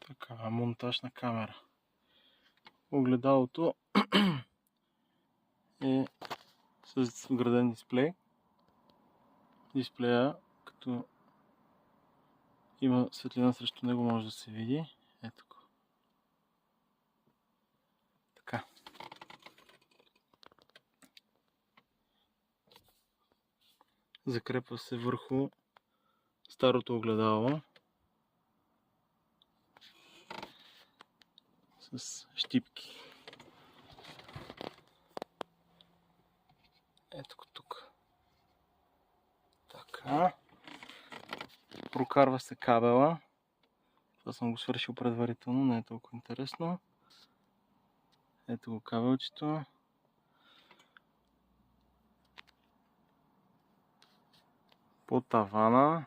Такава монтаж на камера. Огледалото е с вграден дисплей. Дисплея, като има светлина срещу него, може да се види. Ето го. Така. Закрепва се върху старото огледало с щипки. Ето го тук. Така. Прокарва се кабела. Това съм го свършил предварително, не е толкова интересно. Ето го кабелчето. По тавана.